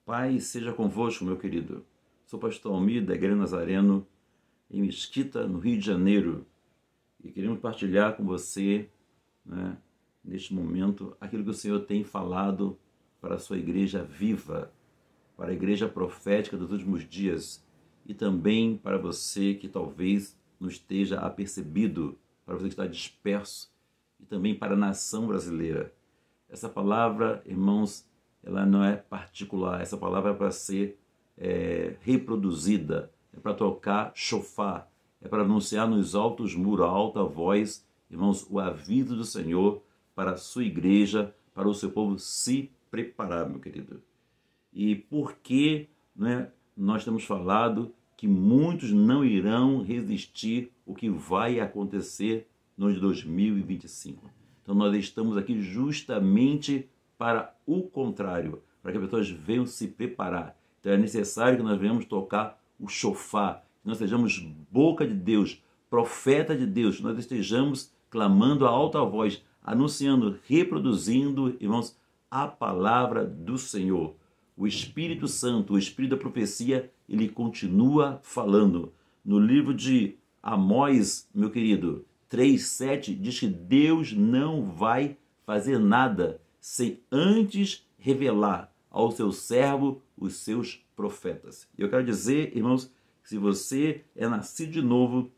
Paz seja convosco, meu querido. Sou pastor Almir, da Igreja Nazareno, em Mesquita, no Rio de Janeiro. E queremos partilhar com você, neste momento, aquilo que o Senhor tem falado para a sua igreja viva, para a igreja profética dos últimos dias, e também para você que talvez não esteja apercebido, para você que está disperso, e também para a nação brasileira. Essa palavra, irmãos, ela não é particular, essa palavra é para ser reproduzida, é para tocar shofar, é para anunciar nos altos muros, a alta voz, irmãos, o aviso do Senhor para a sua igreja, para o seu povo se preparar, meu querido. E por que nós temos falado que muitos não irão resistir o que vai acontecer no ano de 2025? Então nós estamos aqui justamente para o contrário, para que as pessoas venham se preparar. Então é necessário que nós venhamos tocar o shofar, que nós sejamos boca de Deus, profeta de Deus, que nós estejamos clamando a alta voz, anunciando, reproduzindo, irmãos, a palavra do Senhor. O Espírito Santo, o Espírito da profecia, ele continua falando. No livro de Amós, meu querido, 3:7, diz que Deus não vai fazer nada sem antes revelar ao seu servo os seus profetas. E eu quero dizer, irmãos, que se você é nascido de novo,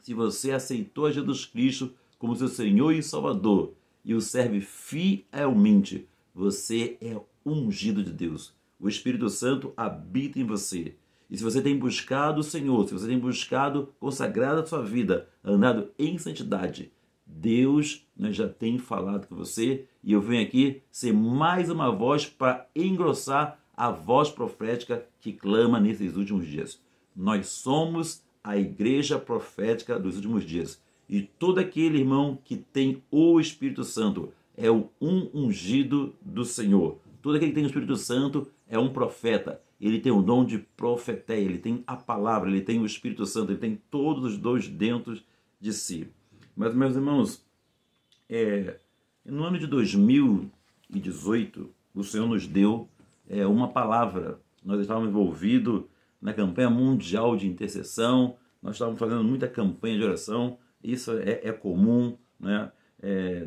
se você aceitou a Jesus Cristo como seu Senhor e Salvador e o serve fielmente, você é ungido de Deus. O Espírito Santo habita em você. E se você tem buscado o Senhor, se você tem buscado consagrar a sua vida, andado em santidade, Deus já tem falado com você, e eu venho aqui ser mais uma voz para engrossar a voz profética que clama nesses últimos dias. Nós somos a igreja profética dos últimos dias. E todo aquele irmão que tem o Espírito Santo é um ungido do Senhor. Todo aquele que tem o Espírito Santo é um profeta. Ele tem o dom de profeteia, ele tem a palavra, ele tem o Espírito Santo, ele tem todos os dois dentro de si. Mas, meus irmãos, no ano de 2018, o Senhor nos deu uma palavra. Nós estávamos envolvidos na campanha mundial de intercessão, nós estávamos fazendo muita campanha de oração, isso é comum, né?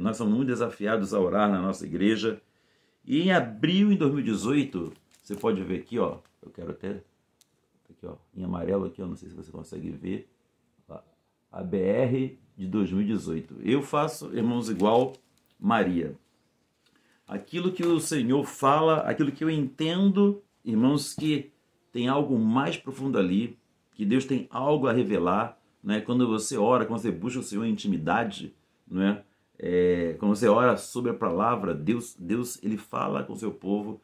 Nós somos muito desafiados a orar na nossa igreja. E em abril de 2018, você pode ver aqui, ó, eu quero até, aqui, ó, em amarelo aqui, eu não sei se você consegue ver, a BR de 2018. Eu faço, irmãos, igual Maria. Aquilo que o Senhor fala, aquilo que eu entendo, irmãos, que tem algo mais profundo ali, que Deus tem algo a revelar, né? Quando você ora, quando você busca o Senhor em intimidade, né? Quando você ora sobre a palavra, Deus ele fala com o seu povo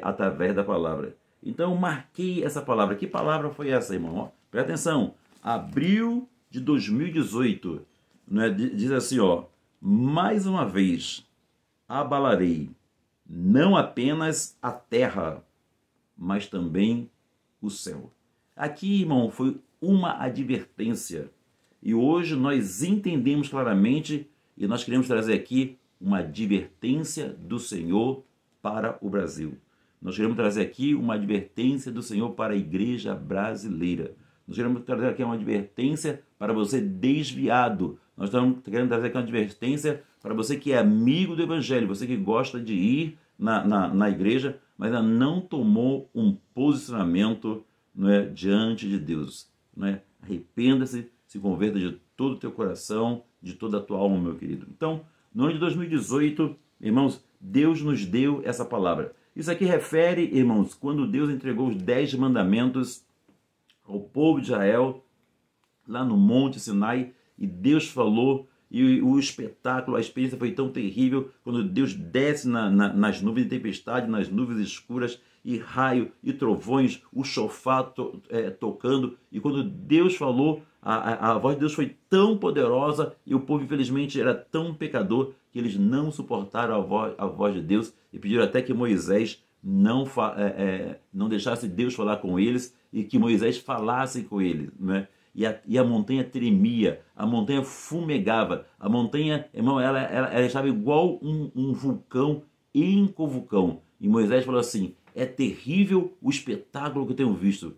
através da palavra. Então eu marquei essa palavra. Que palavra foi essa, irmão? Ó, presta atenção. Abril de 2018, né? Diz assim, ó: mais uma vez abalarei não apenas a terra, mas também o céu. Aqui, irmão, foi uma advertência. E hoje nós entendemos claramente, e nós queremos trazer aqui uma advertência do Senhor para o Brasil. Nós queremos trazer aqui uma advertência do Senhor para a igreja brasileira. Nós queremos trazer aqui uma advertência para você desviado. Nós estamos querendo trazer aqui uma advertência para você que é amigo do Evangelho, você que gosta de ir na igreja, mas ainda não tomou um posicionamento, diante de Deus. Arrependa-se, se converta de todo o teu coração, de toda a tua alma, meu querido. Então, no ano de 2018, irmãos, Deus nos deu essa palavra. Isso aqui refere, irmãos, quando Deus entregou os 10 mandamentos ao povo de Israel, lá no Monte Sinai, e Deus falou, e o espetáculo, a experiência foi tão terrível, quando Deus desce nas nuvens de tempestade, nas nuvens escuras, e raio, e trovões, o shofar tocando, e quando Deus falou, a voz de Deus foi tão poderosa, e o povo infelizmente era tão pecador, que eles não suportaram a voz de Deus, e pediram até que Moisés não deixasse Deus falar com eles, e que Moisés falasse com eles, né? E a montanha tremia, a montanha fumegava, a montanha, irmão, ela estava igual um vulcão em vulcão. E Moisés falou assim: É terrível o espetáculo que eu tenho visto.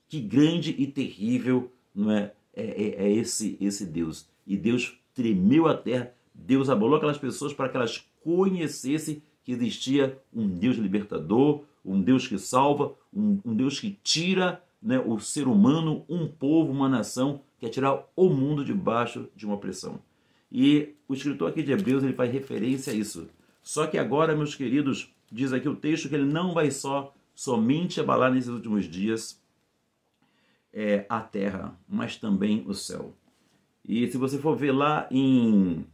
Que grande e terrível, não é, esse Deus. E Deus tremeu a terra, Deus abalou aquelas pessoas para que elas conhecessem que existia um Deus libertador, um Deus que salva, um Deus que tira, né, o ser humano, um povo, uma nação, que é tirar o mundo debaixo de uma opressão. E o escritor aqui de Hebreus, ele faz referência a isso. Só que agora, meus queridos, diz aqui o texto que ele não vai somente abalar nesses últimos dias a terra, mas também o céu. E se você for ver lá em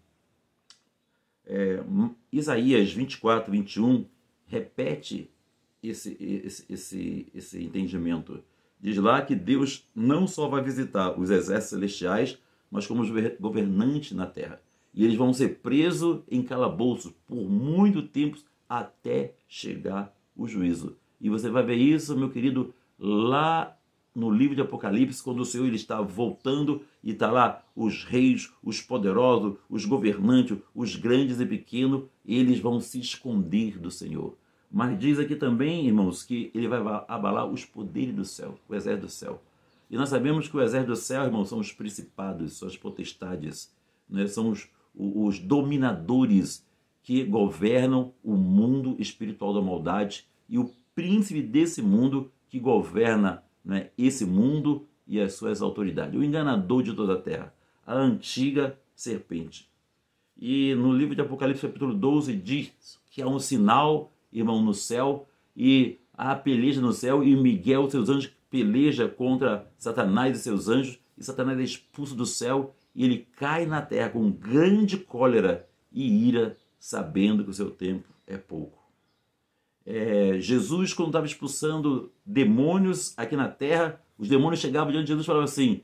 Isaías 24, 21, repete esse entendimento. Diz lá que Deus não só vai visitar os exércitos celestiais, mas como os governantes na terra. E eles vão ser presos em calabouços por muito tempo até chegar o juízo. E você vai ver isso, meu querido, lá no livro de Apocalipse, quando o Senhor ele está voltando e está lá os reis, os poderosos, os governantes, os grandes e pequenos, eles vão se esconder do Senhor. Mas diz aqui também, irmãos, que ele vai abalar os poderes do céu, o exército do céu. E nós sabemos que o exército do céu, irmãos, são os principados, são as potestades, né? São os dominadores que governam o mundo espiritual da maldade e o príncipe desse mundo que governa, né, esse mundo e as suas autoridades. O enganador de toda a terra, a antiga serpente. E no livro de Apocalipse, capítulo 12, diz que há um sinal, irmão, no céu, e há peleja no céu, e Miguel, seus anjos, peleja contra Satanás e seus anjos, e Satanás é expulso do céu, e ele cai na terra com grande cólera e ira, sabendo que o seu tempo é pouco. Jesus, quando estava expulsando demônios aqui na terra, os demônios chegavam diante de Jesus e falavam assim: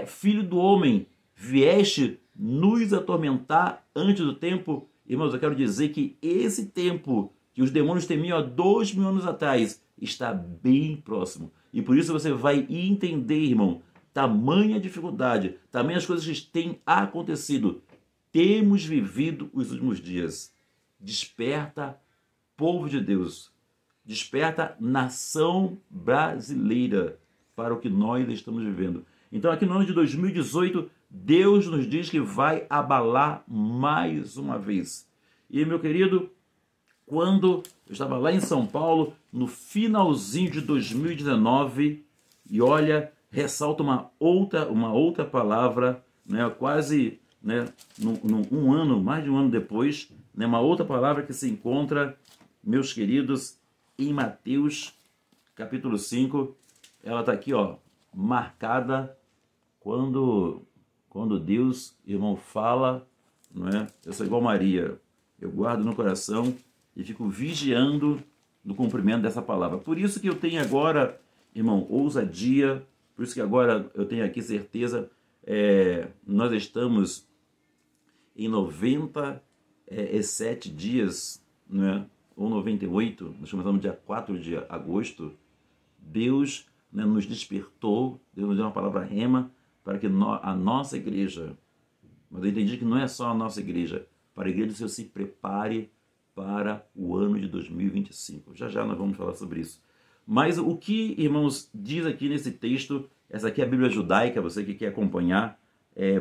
filho do homem, vieste nos atormentar antes do tempo? Irmãos, eu quero dizer que esse tempo que os demônios temiam há 2000 anos atrás está bem próximo. E por isso você vai entender, irmão, tamanha dificuldade, tamanha as coisas que têm acontecido. Temos vivido os últimos dias. Desperta, povo de Deus. Desperta, nação brasileira, para o que nós estamos vivendo. Então, aqui no ano de 2018, Deus nos diz que vai abalar mais uma vez. E, meu querido, quando eu estava lá em São Paulo, no finalzinho de 2019, e olha, ressalta uma outra palavra, né, quase, né, um ano, mais de um ano depois, né, uma outra palavra que se encontra, meus queridos, em Mateus, capítulo 5, ela está aqui, ó, marcada quando Deus, irmão, fala, não é? Eu sou igual Maria, eu guardo no coração e fico vigiando no cumprimento dessa palavra. Por isso que eu tenho agora, irmão, ousadia, por isso que agora eu tenho aqui certeza, nós estamos em 97 dias, né, ou 98, nós começamos no dia 4 de agosto, Deus, né, nos despertou, Deus nos deu uma palavra rema para que a nossa igreja, mas eu entendi que não é só a nossa igreja, para a igreja do Senhor se prepare para o ano de 2025. Já já nós vamos falar sobre isso. Mas o que, irmãos, diz aqui nesse texto, essa aqui é a Bíblia judaica, você que quer acompanhar,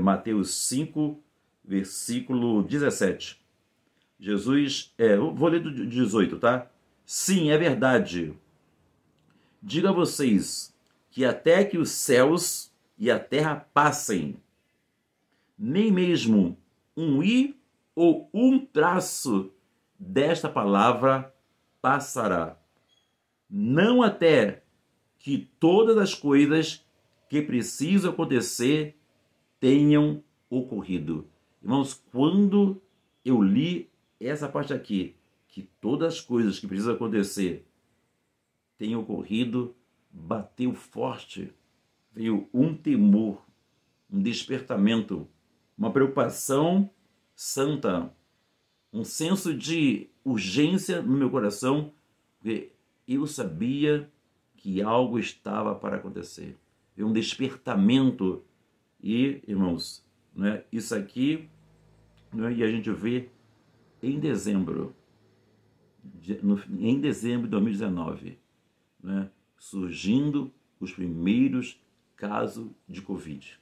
Mateus 5, versículo 17. Jesus, eu vou ler do 18, tá? Sim, é verdade. Digo a vocês que até que os céus e a terra passem, nem mesmo um i ou um traço desta palavra passará, não até que todas as coisas que precisam acontecer tenham ocorrido. Irmãos, quando eu li essa parte aqui, que todas as coisas que precisam acontecer tenham ocorrido, bateu forte, veio um temor, um despertamento, uma preocupação santa, um senso de urgência no meu coração, porque eu sabia que algo estava para acontecer. Veio um despertamento e, irmãos, né, isso aqui, né, e a gente vê em dezembro, em dezembro de 2019, né, surgindo os primeiros casos de Covid.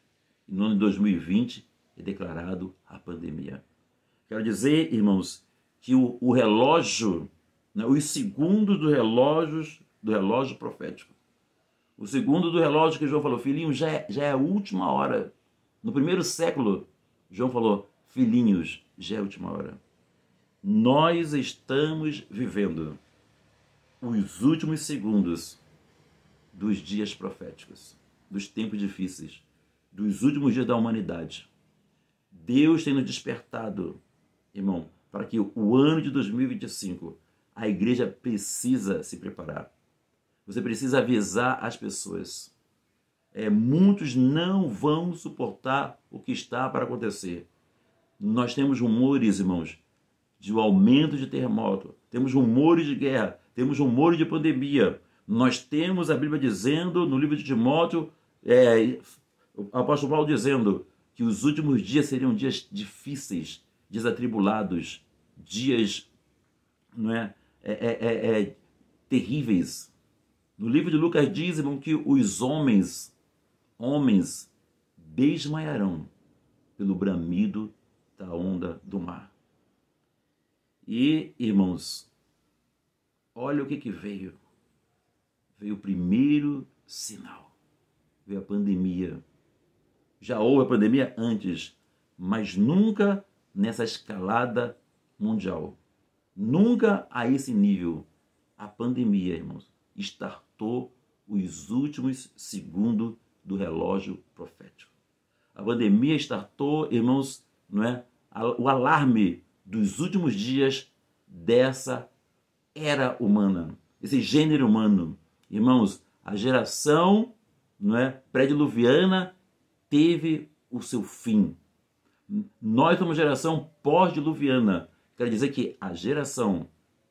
E no ano de 2020 é declarado a pandemia. Quero dizer, irmãos, que o relógio, né, os segundos do relógio profético, o segundo do relógio que João falou, filhinho, já é a última hora. No primeiro século, João falou, filhinhos, já é a última hora. Nós estamos vivendo os últimos segundos dos dias proféticos, dos tempos difíceis, dos últimos dias da humanidade. Deus tem nos despertado, irmão, para que o ano de 2025, a igreja precisa se preparar. Você precisa avisar as pessoas. Muitos não vão suportar o que está para acontecer. Nós temos rumores, irmãos, de um aumento de terremoto, temos rumores de guerra, temos rumores de pandemia. Nós temos a Bíblia dizendo, no livro de Timóteo, o apóstolo Paulo dizendo que os últimos dias seriam dias difíceis, dias atribulados, dias terríveis. No livro de Lucas diz, irmão, que os homens desmaiarão pelo bramido da onda do mar. E, irmãos, olha o que veio. Veio o primeiro sinal. Veio a pandemia. Já houve a pandemia antes, mas nunca nessa escalada mundial. Nunca a esse nível. A pandemia, irmãos, startou os últimos segundos do relógio profético. A pandemia startou, irmãos, o alarme dos últimos dias dessa era humana, esse gênero humano. Irmãos, a geração pré-diluviana teve o seu fim. Nós somos geração pós-diluviana. Quer dizer que a geração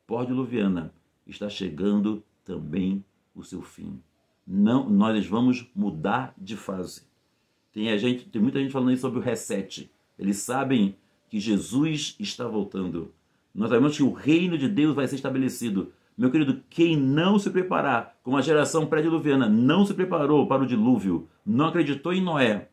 pós-diluviana está chegando também o seu fim. Não, nós vamos mudar de fase. Tem muita gente falando aí sobre o reset. Eles sabem que Jesus está voltando. Nós sabemos que o reino de Deus vai ser estabelecido. Meu querido, quem não se preparar, como a geração pré-diluviana não se preparou para o dilúvio, não acreditou em Noé,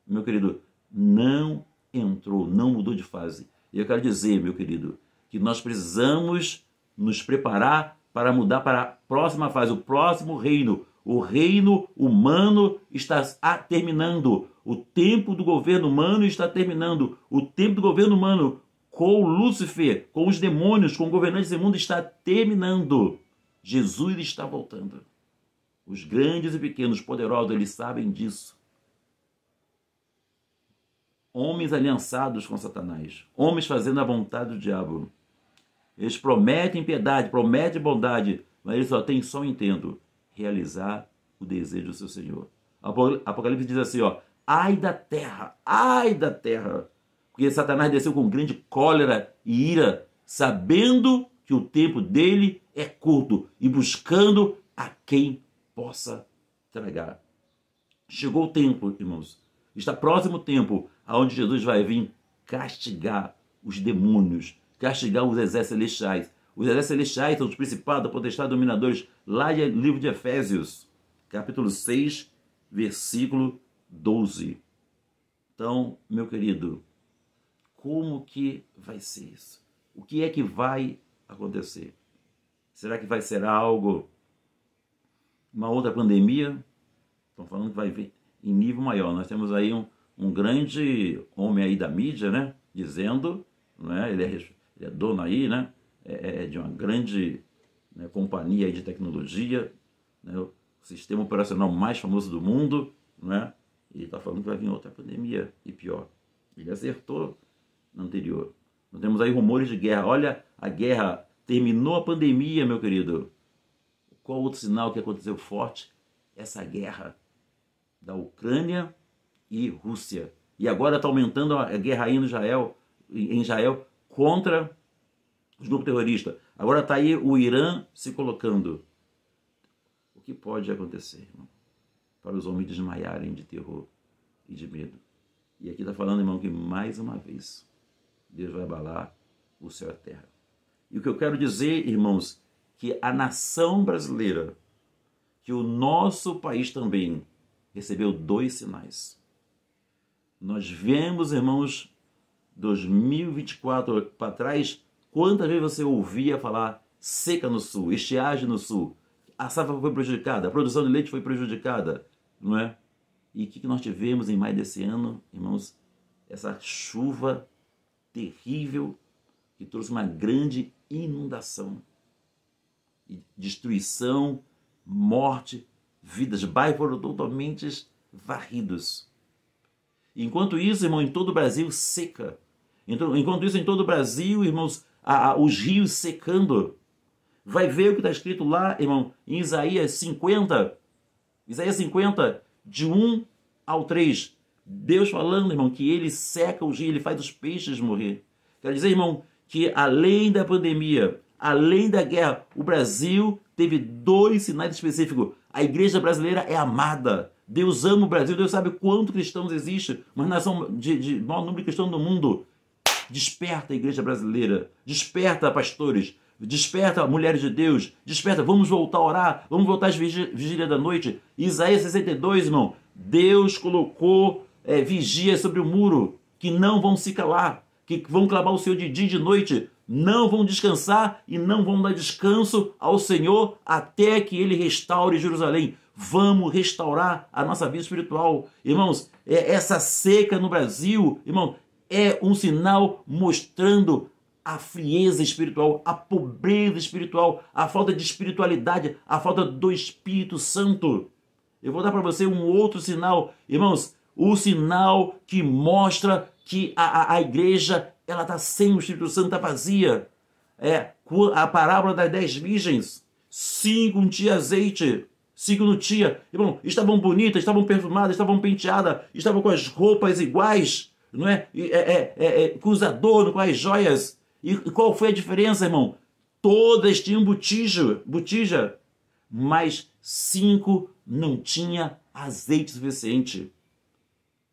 meu querido, não entrou, não mudou de fase. E eu quero dizer, meu querido, que nós precisamos nos preparar para mudar para a próxima fase, o próximo reino. O reino humano está terminando. O tempo do governo humano está terminando. O tempo do governo humano com Lúcifer, com os demônios, com governantes do mundo está terminando. Jesus está voltando. Os grandes e pequenos, poderosos, eles sabem disso. Homens aliançados com Satanás. Homens fazendo a vontade do diabo. Eles prometem piedade, prometem bondade, mas eles só têm só um intento: realizar o desejo do seu Senhor. Apocalipse diz assim, ai da terra, porque Satanás desceu com grande cólera e ira, sabendo que o tempo dele é curto e buscando a quem possa tragar. Chegou o tempo, irmãos, está próximo o tempo onde Jesus vai vir castigar os demônios, castigar os exércitos celestiais. Os exércitos celestiais são os principados, potestades, dominadores, lá no livro de Efésios, capítulo 6, versículo 12. Então, meu querido, como que vai ser isso? O que é que vai acontecer? Será que vai ser uma outra pandemia? Estão falando que vai vir em nível maior. Nós temos aí um grande homem aí da mídia, dizendo, ele é dono aí, de uma grande companhia de tecnologia, o sistema operacional mais famoso do mundo, e ele está falando que vai vir outra pandemia e pior. Ele acertou no anterior. Nós temos aí rumores de guerra. Olha, a guerra terminou, a pandemia, meu querido. Qual outro sinal que aconteceu forte? Essa guerra da Ucrânia e Rússia. E agora está aumentando a guerra aí em Israel contra os grupos terroristas. Agora está aí o Irã se colocando. O que pode acontecer, irmão? Para os homens desmaiarem de terror e de medo. E aqui está falando, irmão, que mais uma vez Deus vai abalar o céu e a terra. E o que eu quero dizer, irmãos, que a nação brasileira, que o nosso país também recebeu 2 sinais. Nós vemos, irmãos, 2024 para trás, quantas vezes você ouvia falar seca no sul, estiagem no sul, a safra foi prejudicada, a produção de leite foi prejudicada, não é? E o que nós tivemos em maio desse ano, irmãos? Essa chuva terrível que trouxe uma grande inundação, destruição, morte, vidas, bairros foram totalmente varridos. Enquanto isso, irmão, em todo o Brasil, seca. Enquanto isso, em todo o Brasil, irmãos, os rios secando. Vai ver o que está escrito lá, irmão, em Isaías 50. Isaías 50, de 1 ao 3. Deus falando, irmão, que ele seca os rios, ele faz os peixes morrer. Quer dizer, irmão, que além da pandemia, além da guerra, o Brasil teve 2 sinais específicos. A igreja brasileira é amada. Deus ama o Brasil. Deus sabe quanto cristãos existe. Uma nação de maior número de cristãos no mundo. Desperta a igreja brasileira. Desperta, pastores. Desperta, mulheres de Deus. Desperta. Vamos voltar a orar. Vamos voltar às vigílias da noite. Isaías 62, irmão. Deus colocou vigias sobre o muro que não vão se calar, que vão clamar o Senhor de dia e de noite, não vão descansar e não vão dar descanso ao Senhor até que Ele restaure Jerusalém. Vamos restaurar a nossa vida espiritual. Irmãos, essa seca no Brasil, irmão, é um sinal mostrando a frieza espiritual, a pobreza espiritual, a falta de espiritualidade, a falta do Espírito Santo. Eu vou dar para você um outro sinal, irmãos, o sinal que mostra que a igreja ela está sem o Espírito Santo, está vazia. A parábola das 10 virgens, 5 não tinha azeite, 5 não tinha. Irmão, estavam bonitas, estavam perfumadas, estavam penteadas, estavam com as roupas iguais, não é? Com os adornos, com as joias. E qual foi a diferença, irmão? Todas tinham botija, mas 5 não tinha azeite suficiente.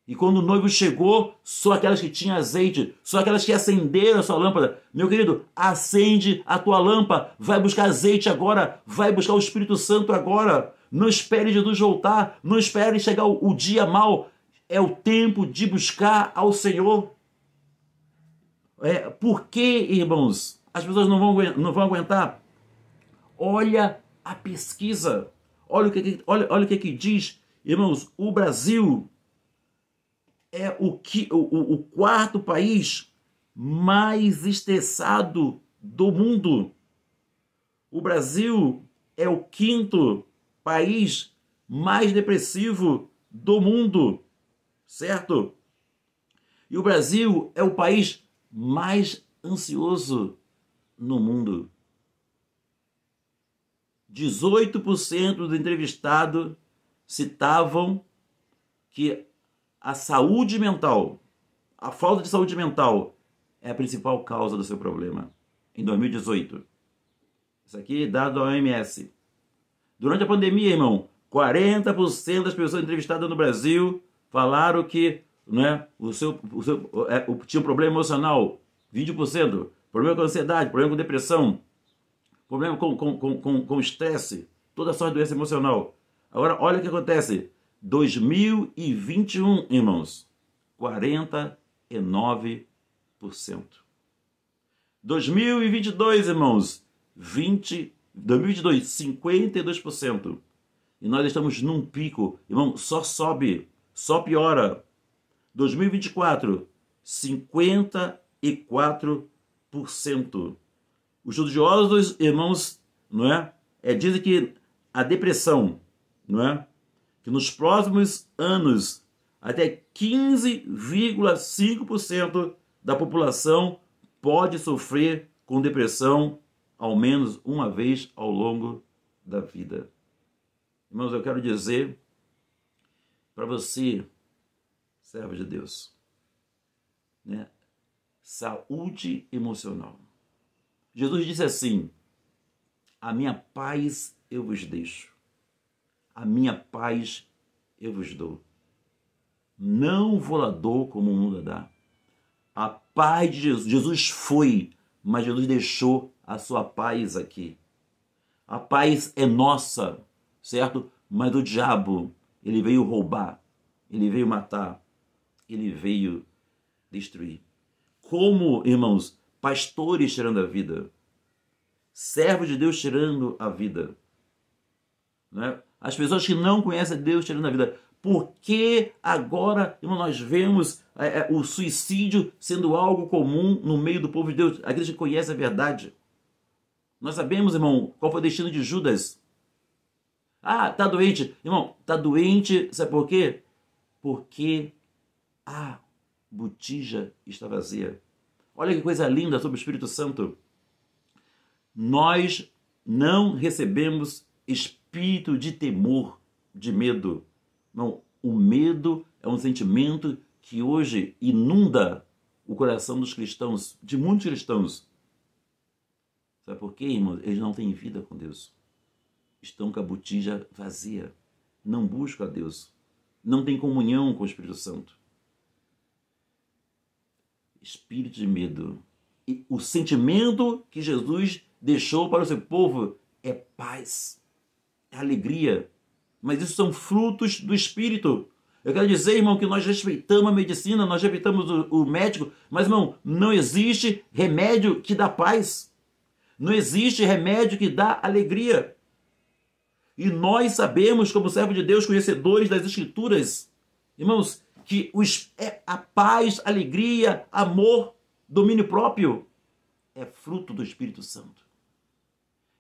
E quando o noivo chegou, só aquelas que tinham azeite, só aquelas que acenderam a sua lâmpada. Meu querido, acende a tua lâmpada, vai buscar azeite agora, vai buscar o Espírito Santo agora. Não espere Jesus voltar, não espere chegar o dia mau. É o tempo de buscar ao Senhor. Por que, irmãos, as pessoas não vão aguentar? Olha a pesquisa, olha o que diz, irmãos, o Brasil é o 4º país mais estressado do mundo. O Brasil é o 5º país mais depressivo do mundo, certo? E o Brasil é o país mais ansioso no mundo. 18% dos entrevistados citavam que a saúde mental, a falta de saúde mental é a principal causa do seu problema. Em 2018. Isso aqui é dado da OMS. Durante a pandemia, irmão, 40% das pessoas entrevistadas no Brasil falaram que tinha um problema emocional. 20%. Problema com ansiedade, problema com depressão, problema com estresse, toda sorte de doença emocional. Agora, olha o que acontece. 2021, irmãos, 49%. 2022, irmãos, 2022, 52%. E nós estamos num pico, irmão, só sobe, só piora. 2024, 54%. Os estudiosos, irmãos, dizem que a depressão, que nos próximos anos até 15,5% da população pode sofrer com depressão ao menos uma vez ao longo da vida. Irmãos, eu quero dizer para você, servo de Deus, saúde emocional. Jesus disse assim: a minha paz eu vos deixo, a minha paz eu vos dou. Não vou lá dou como o mundo dá. A paz de Jesus foi, mas Jesus deixou a sua paz aqui. A paz é nossa, certo? Mas o diabo, ele veio roubar, ele veio matar, ele veio destruir. Como, irmãos, pastores tirando a vida, servos de Deus tirando a vida, né? As pessoas que não conhecem Deus tirando a vida. Por que agora, irmão, nós vemos o suicídio sendo algo comum no meio do povo de Deus? Aqueles que conhecem a verdade. Nós sabemos, irmão, qual foi o destino de Judas. Ah, tá doente. Irmão, tá doente, sabe por quê? Porque a botija está vazia. Olha que coisa linda sobre o Espírito Santo. Nós não recebemos espírito de temor, de medo. Não, o medo é um sentimento que hoje inunda o coração dos cristãos, de muitos cristãos. Sabe por quê, irmão? Eles não têm vida com Deus. Estão com a botija vazia. Não buscam a Deus. Não têm comunhão com o Espírito Santo. Espírito de medo. E o sentimento que Jesus deixou para o seu povo é paz, é alegria. Mas isso são frutos do Espírito. Eu quero dizer, irmão, que nós respeitamos a medicina, nós respeitamos o médico, mas, irmão, não existe remédio que dá paz. Não existe remédio que dá alegria. E nós sabemos, como servos de Deus, conhecedores das Escrituras, irmãos, que a paz, alegria, amor, domínio próprio é fruto do Espírito Santo.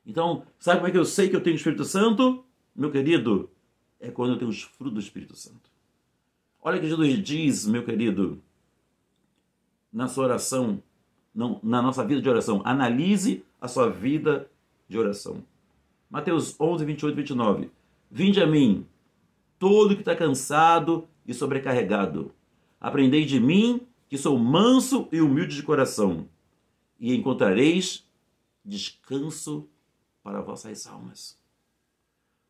Então, sabe como é que eu sei que eu tenho o Espírito Santo? Meu querido, é quando eu tenho os frutos do Espírito Santo. Olha o que Jesus diz, meu querido, na sua oração, na nossa vida de oração. Analise a sua vida de oração. Mateus 11, 28 e 29. Vinde a mim, todo que está cansado e sobrecarregado. Aprendei de mim, que sou manso e humilde de coração, e encontrareis descanso para vossas almas.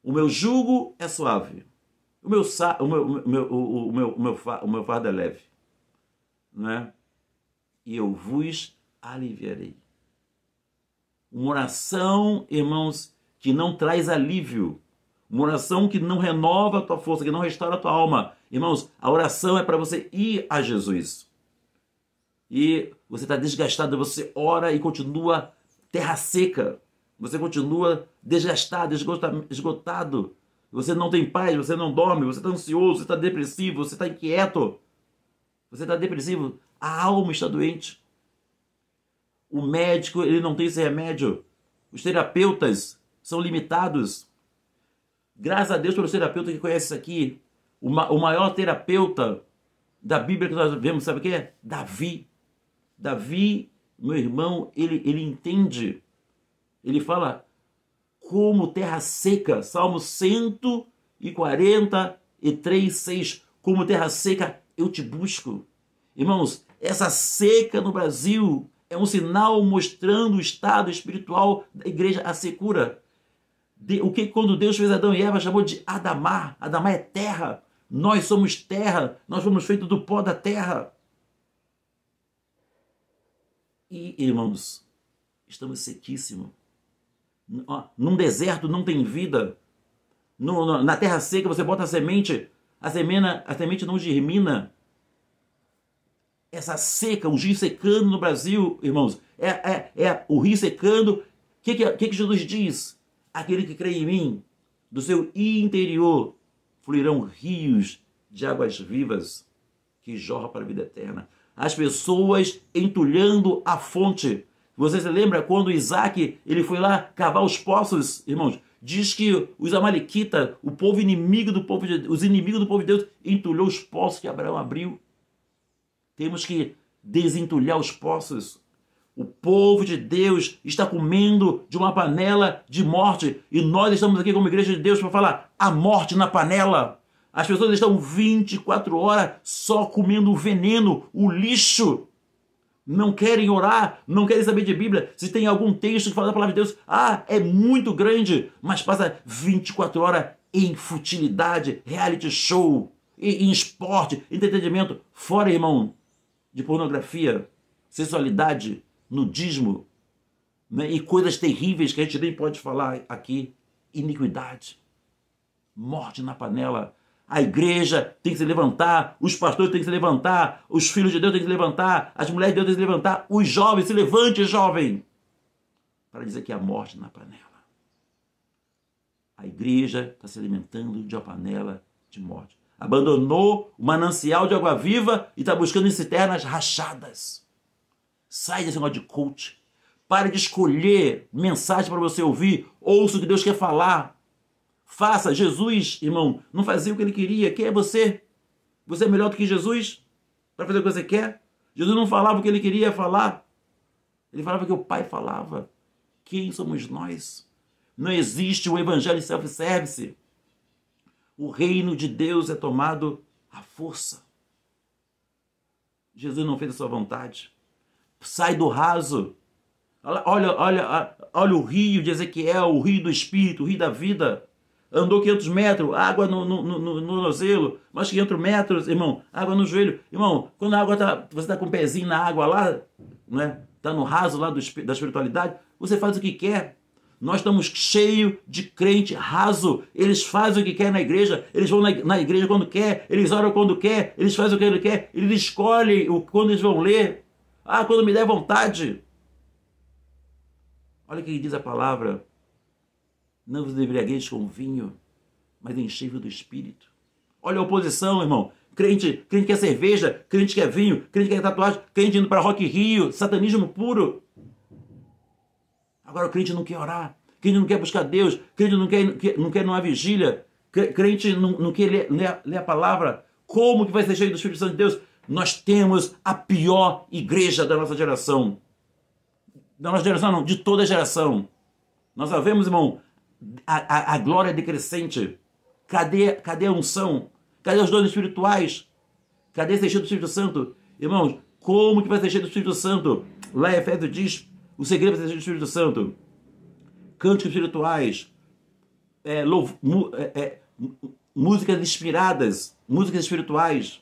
O meu jugo é suave, o meu fardo é leve, né? E eu vos aliviarei. Uma oração, irmãos, que não traz alívio, uma oração que não renova a tua força, que não restaura a tua alma. Irmãos, a oração é para você ir a Jesus. E você está desgastado, você ora e continua terra seca. Você continua desgastado, esgotado. Você não tem paz, você não dorme, você está ansioso, você está depressivo, você está inquieto. Você está depressivo, a alma está doente. O médico, ele não tem esse remédio. Os terapeutas são limitados. Graças a Deus pelos terapeutas que conhecem isso aqui. O maior terapeuta da Bíblia que nós vemos, sabe o que é? Davi. Davi, meu irmão, ele entende. Ele fala como terra seca. Salmo 143, 6. Como terra seca, eu te busco. Irmãos, essa seca no Brasil é um sinal mostrando o estado espiritual da igreja, a secura. O que quando Deus fez Adão e Eva chamou de Adamar. Adamar é terra. Nós somos terra. Nós fomos feitos do pó da terra. E, irmãos, estamos sequíssimos. Num deserto não tem vida. Na terra seca você bota a semente não germina. Essa seca, o rio secando no Brasil, irmãos, o rio secando. O que Jesus diz? Aquele que crê em mim, do seu interior fluirão rios de águas vivas que jorram para a vida eterna. As pessoas entulhando a fonte. Você se lembra quando Isaac ele foi lá cavar os poços, irmãos? Diz que os amalequitas, os inimigos do povo de Deus, entulhou os poços que Abraão abriu. Temos que desentulhar os poços. O povo de Deus está comendo de uma panela de morte. E nós estamos aqui como igreja de Deus para falar a morte na panela. As pessoas estão 24 horas só comendo o veneno, o lixo. Não querem orar, não querem saber de Bíblia. Se tem algum texto que fala da palavra de Deus, é muito grande, mas passa 24 horas em futilidade, reality show, em esporte, entretenimento. Fora, irmão, de pornografia, sexualidade, nudismo. né? E coisas terríveis que a gente nem pode falar aqui. Iniquidade, morte na panela. A igreja tem que se levantar, os pastores têm que se levantar, os filhos de Deus têm que se levantar, as mulheres de Deus têm que se levantar, os jovens, se levante, jovem, para dizer que há morte na panela. A igreja está se alimentando de uma panela de morte. Abandonou o manancial de água viva e está buscando em cisternas rachadas. Sai desse negócio de coach. Pare de escolher mensagem para você ouvir. Ouça o que Deus quer falar. Faça. Jesus, irmão, não fazia o que ele queria. Quem é você? Você é melhor do que Jesus para fazer o que você quer? Jesus não falava o que ele queria falar. Ele falava o que o Pai falava. Quem somos nós? Não existe o evangelho self-service. O reino de Deus é tomado à força. Jesus não fez a sua vontade. Sai do raso. Olha o rio de Ezequiel, o rio do Espírito, o rio da vida. Andou 500 metros, água no nozelo, mais 500 metros, irmão, água no joelho. Irmão, quando a água você está com o pezinho na água lá, né? Está no raso lá da espiritualidade, você faz o que quer. Nós estamos cheios de crente raso. Eles fazem o que quer na igreja, eles vão na igreja quando quer, eles oram quando quer, eles fazem o que ele quer, eles escolhem quando eles vão ler. Ah, quando me der vontade. Olha o que diz a palavra. Não vos embriagueis com vinho, mas enchei-vos do Espírito. Olha a oposição, irmão. Crente quer cerveja, crente quer vinho, crente quer tatuagem, crente indo para Rock in Rio, satanismo puro. Agora o crente não quer orar, crente não quer buscar Deus, crente não quer numa vigília, crente não quer ler a palavra. Como que vai ser cheio do Espírito Santo de Deus? Nós temos a pior igreja da nossa geração. Da nossa geração não, de toda a geração. Nós só vemos, irmão, a glória decrescente. Cadê a unção? Cadê os dons espirituais? Cadê ser cheio do Espírito Santo? Irmãos, como que vai ser cheio do Espírito Santo? Lá em Efésios diz, o segredo para ser cheio do Espírito Santo. Cânticos espirituais, músicas inspiradas, músicas espirituais,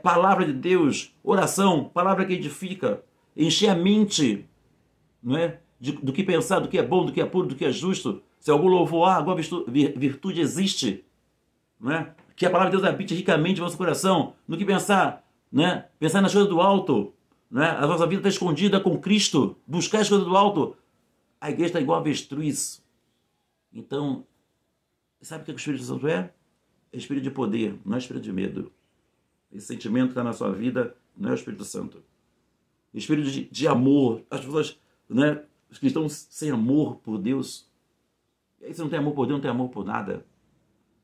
palavra de Deus, oração, palavra que edifica, encher a mente, não é? Do que pensar, do que é bom, do que é puro, do que é justo. Se algum louvor há, alguma virtude existe, não é? Que a palavra de Deus habite ricamente no nosso coração. No que pensar, né? Pensar nas coisas do alto, né? A nossa vida está escondida com Cristo. Buscar as coisas do alto. A igreja está igual a avestruz. Então, sabe o que o Espírito Santo é? É espírito de poder, não é espírito de medo. Esse sentimento que está na sua vida não é o Espírito Santo. Espírito de amor. As pessoas, né? Os cristãos sem amor por Deus. E aí, se não tem amor por Deus, não tem amor por nada,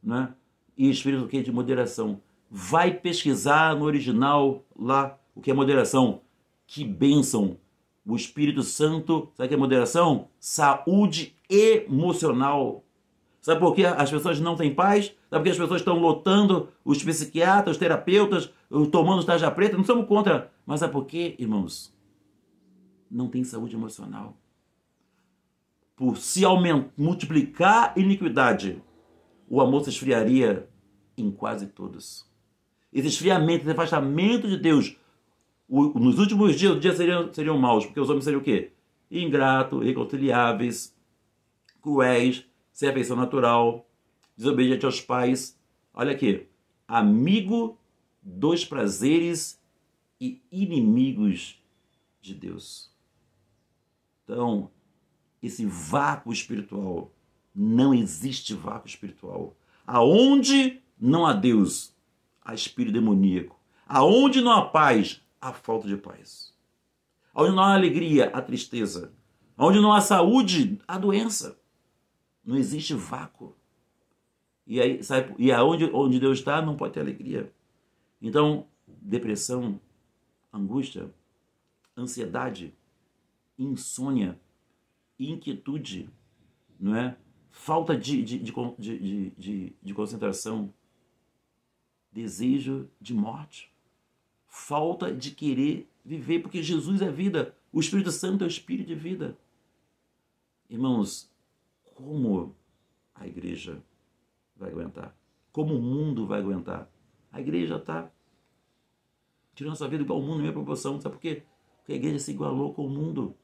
né? E espírito de moderação. Vai pesquisar no original lá o que é moderação. Que bênção! O Espírito Santo, sabe o que é moderação? Saúde emocional. Sabe por que as pessoas não têm paz? Sabe por que as pessoas estão lotando os psiquiatras, os terapeutas, tomando tarja preta? Não somos contra. Mas sabe por quê, irmãos? Não tem saúde emocional. Por se multiplicar a iniquidade, o amor se esfriaria em quase todos. Esse esfriamento, esse afastamento de Deus, nos últimos dias, os dias seriam maus, porque os homens seriam o quê? Ingratos, irreconciliáveis, cruéis, sem afeição natural, desobediente aos pais. Olha aqui, amigo dos prazeres e inimigos de Deus. Então, esse vácuo espiritual, não existe vácuo espiritual. Aonde não há Deus, há espírito demoníaco. Aonde não há paz, há falta de paz. Aonde não há alegria, há tristeza. Aonde não há saúde, há doença. Não existe vácuo. E aí, sabe, onde Deus está, não pode ter alegria. Então, depressão, angústia, ansiedade, insônia, inquietude, não é? Falta de concentração, desejo de morte, falta de querer viver, porque Jesus é vida, o Espírito Santo é o Espírito de vida. Irmãos, como a igreja vai aguentar? Como o mundo vai aguentar? A igreja está tirando sua vida igual ao mundo, na mesma proporção. Sabe por quê? Porque a igreja se igualou com o mundo.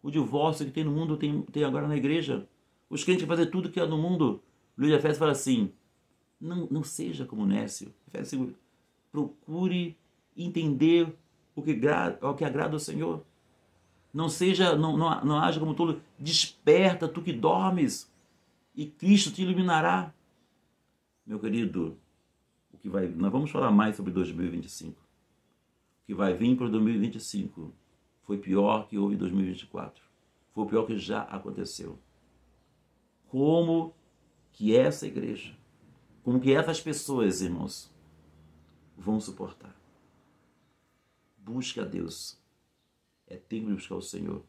O divórcio que tem no mundo tem agora na igreja. Os crentes querem fazer tudo que há no mundo. Luiz de Efésios fala assim, não seja como Nécio. Efésios, procure entender o que agrada ao Senhor. Não haja como tolo. Desperta, tu que dormes, e Cristo te iluminará. Meu querido, nós vamos falar mais sobre 2025. O que vai vir para 2025 foi pior que houve em 2024. Foi o pior que já aconteceu. Como que essa igreja, como que essas pessoas, irmãos, vão suportar? Busque a Deus. É tempo de buscar o Senhor.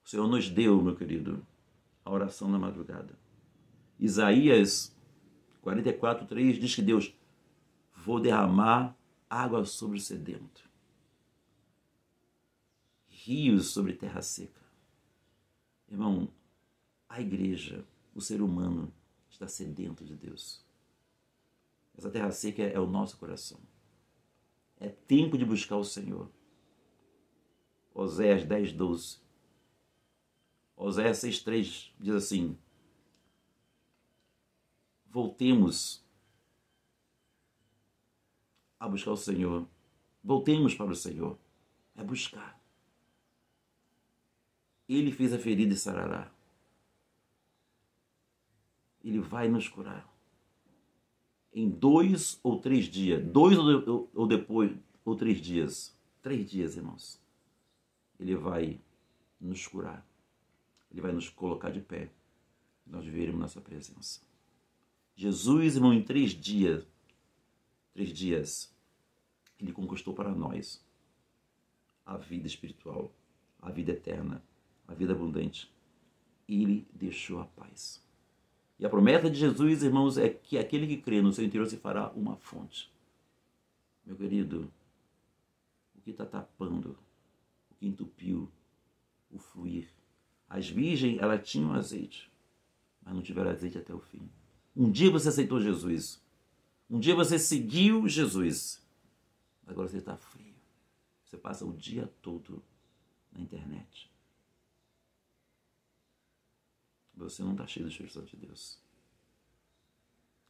O Senhor nos deu, meu querido, a oração na madrugada. Isaías 44:3 diz que Deus, vou derramar água sobre o sedento, rios sobre terra seca. Irmão, a igreja, o ser humano, está sedento de Deus. Essa terra seca é o nosso coração. É tempo de buscar o Senhor. Oséias 10:12. Oséias 6:3 diz assim, voltemos a buscar o Senhor. Voltemos para o Senhor. É buscar. Ele fez a ferida e sarará. Ele vai nos curar. Em 2 ou 3 dias. 2 ou depois, ou 3 dias. 3 dias, irmãos. Ele vai nos curar. Ele vai nos colocar de pé. Nós viveremos na sua presença. Jesus, irmão, em 3 dias, ele conquistou para nós a vida espiritual, a vida eterna, a vida abundante. Ele deixou a paz. E a promessa de Jesus, irmãos, é que aquele que crê no seu interior se fará uma fonte. Meu querido, o que está tapando, o que entupiu o fluir? As virgens, elas tinham azeite, mas não tiveram azeite até o fim. Um dia você aceitou Jesus. Um dia você seguiu Jesus. Agora você está frio. Você passa o dia todo na internet. Você não está cheio do Espírito Santo de Deus.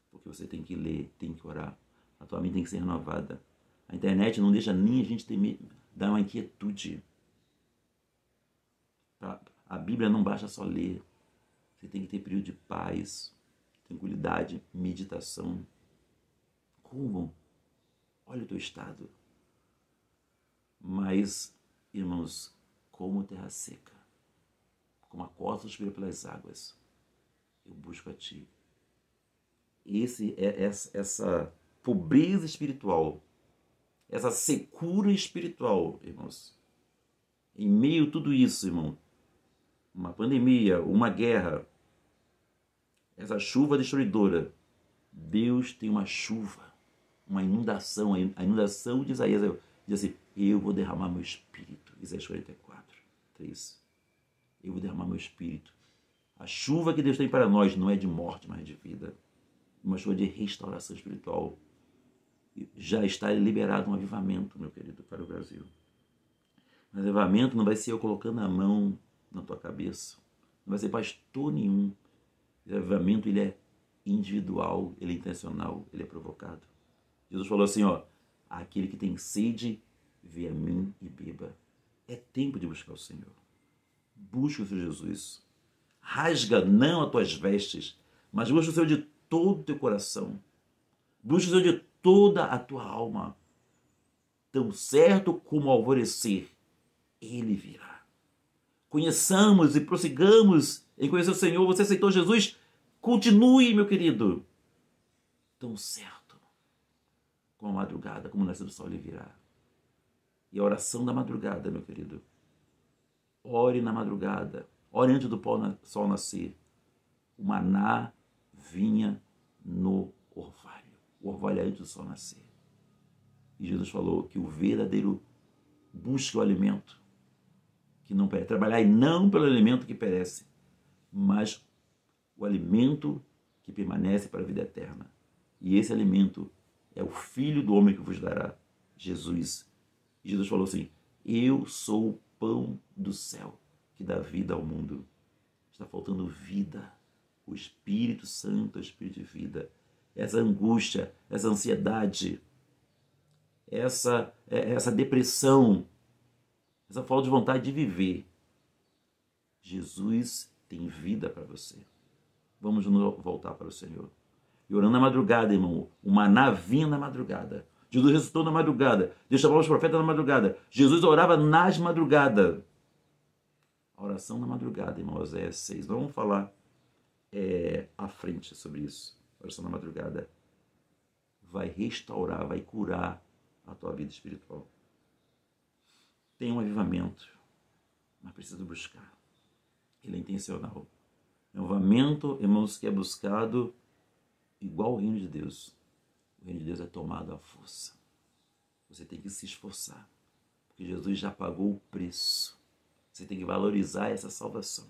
Porque você tem que ler, tem que orar. A tua mente tem que ser renovada. A internet não deixa nem a gente dar uma inquietude. A Bíblia não basta só ler. Você tem que ter período de paz, tranquilidade, meditação. Como? Olha o teu estado. Mas, irmãos, como terra seca, como a costa suspira pelas águas, eu busco a ti. Essa pobreza espiritual, essa secura espiritual, irmãos, em meio a tudo isso, irmão, uma pandemia, uma guerra, essa chuva destruidora, Deus tem uma chuva, uma inundação, a inundação de Isaías diz assim, eu vou derramar meu espírito, Isaías 44:3. Eu vou derramar meu espírito. A chuva que Deus tem para nós não é de morte, mas de vida. Uma chuva de restauração espiritual. Já está liberado um avivamento, meu querido, para o Brasil. Mas avivamento não vai ser eu colocando a mão na tua cabeça. Não vai ser pastor nenhum. O avivamento, ele é individual, ele é intencional, ele é provocado. Jesus falou assim, ó, aquele que tem sede, vê a mim e beba. É tempo de buscar o Senhor. Busca o Senhor Jesus. Rasga não as tuas vestes, mas busca o Senhor de todo o teu coração. Busca o Senhor de toda a tua alma. Tão certo como ao alvorecer, Ele virá. Conheçamos e prossigamos em conhecer o Senhor. Você aceitou Jesus? Continue, meu querido. Tão certo como a madrugada, como o nascer do sol, Ele virá. E a oração da madrugada, meu querido. Ore na madrugada. Ore antes do sol nascer. O maná vinha no orvalho. O orvalho é antes do sol nascer. E Jesus falou que o verdadeiro busca o alimento que não perece. Trabalhar não pelo alimento que perece, mas o alimento que permanece para a vida eterna. E esse alimento é o Filho do homem que vos dará, Jesus. E Jesus falou assim, eu sou o pão do céu. que dá vida ao mundo. Está faltando vida. O Espírito Santo é o Espírito de vida. Essa angústia, essa ansiedade, essa depressão, essa falta de vontade de viver. Jesus tem vida para você. Vamos voltar para o Senhor. E orando na madrugada, irmão, o maná vinha na madrugada. Jesus ressuscitou na madrugada. Deus chamava os profetas na madrugada. Jesus orava nas madrugadas. A oração na madrugada, irmão, Oséias 6. Vamos falar à frente sobre isso. A oração na madrugada vai restaurar, vai curar a tua vida espiritual. Tem um avivamento, mas precisa buscar. Ele é intencional. É um avivamento, irmãos, que é buscado igual ao reino de Deus. O reino de Deus é tomado à força. Você tem que se esforçar, porque Jesus já pagou o preço. Você tem que valorizar essa salvação.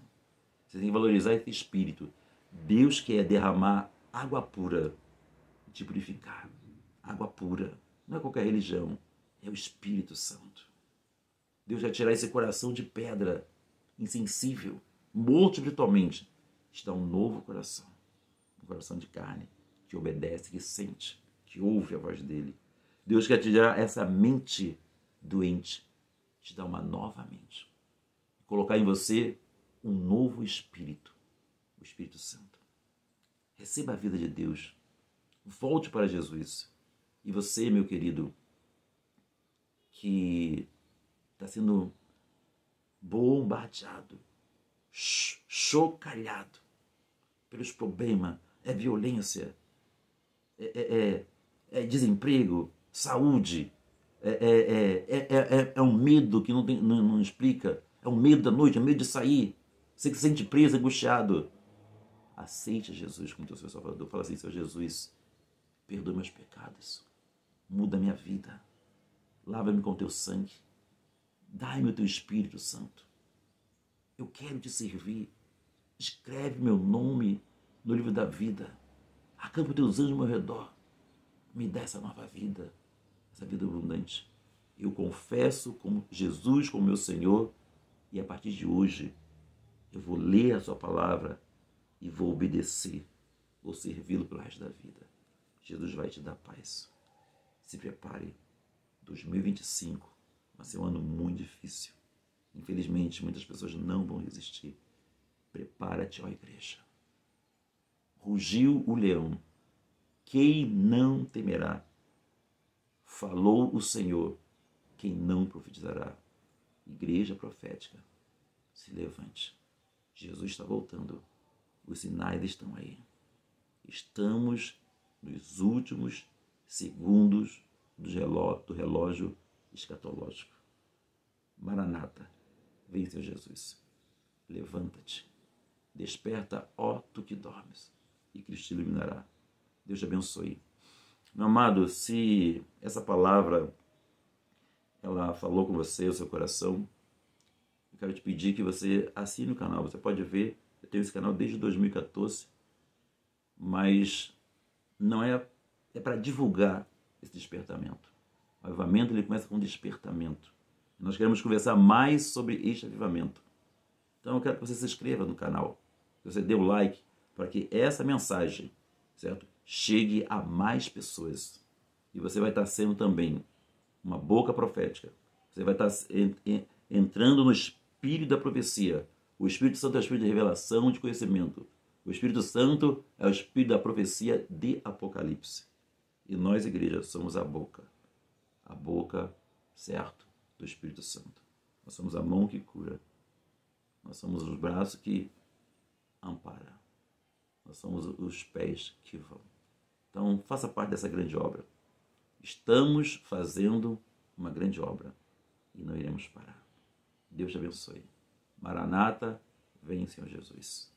Você tem que valorizar esse Espírito. Deus quer derramar água pura, te purificar. Água pura. Não é qualquer religião, é o Espírito Santo. Deus vai tirar esse coração de pedra, insensível, morto espiritualmente. Te dá um novo coração. Um coração de carne, que obedece, que sente, que ouve a voz dele. Deus quer te tirar essa mente doente, te dar uma nova mente. Colocar em você um novo Espírito, o Espírito Santo. Receba a vida de Deus. Volte para Jesus. E você, meu querido, que está sendo bombardeado, chocalhado pelos problemas, violência, desemprego, saúde, é um medo que não explica, é um medo da noite, é um medo de sair, você que se sente preso, angustiado. Aceite Jesus como teu Senhor Salvador. Fala assim: Senhor Jesus, perdoa meus pecados, muda minha vida, lava-me com teu sangue, dai-me o teu Espírito Santo. Eu quero te servir. Escreve meu nome no livro da vida. Acampa teus anjos ao meu redor. Me dá essa nova vida, essa vida abundante. Eu confesso como Jesus como meu Senhor, e a partir de hoje eu vou ler a sua palavra e vou obedecer, vou servi-lo pelo resto da vida. Jesus vai te dar paz. Se prepare. 2025 vai ser um ano muito difícil. Infelizmente, muitas pessoas não vão resistir. Prepara-te, ó igreja. Rugiu o leão. Quem não temerá? Falou o Senhor. Quem não profetizará? Igreja profética, se levante. Jesus está voltando. Os sinais estão aí. Estamos nos últimos segundos do relógio escatológico. Maranata, vem, Senhor Jesus. Levanta-te. Desperta, ó tu que dormes, e Cristo te iluminará. Deus te abençoe. Meu amado, se essa palavra ela falou com você, o seu coração, eu quero te pedir que você assine o canal. Você pode ver, eu tenho esse canal desde 2014, mas não é para divulgar esse despertamento. O avivamento ele começa com despertamento. Nós queremos conversar mais sobre este avivamento. Então eu quero que você se inscreva no canal, que você dê o like, para que essa mensagem, certo, chegue a mais pessoas. E você vai estar sendo também uma boca profética. Você vai estar entrando no espírito da profecia. O Espírito Santo é o espírito de revelação e de conhecimento. O Espírito Santo é o espírito da profecia de Apocalipse. E nós, igreja, somos a boca, certo, do Espírito Santo. Nós somos a mão que cura. Nós somos os braços que amparam. Nós somos os pés que vão. Então, faça parte dessa grande obra. Estamos fazendo uma grande obra e não iremos parar. Deus te abençoe. Maranata, vem, Senhor Jesus.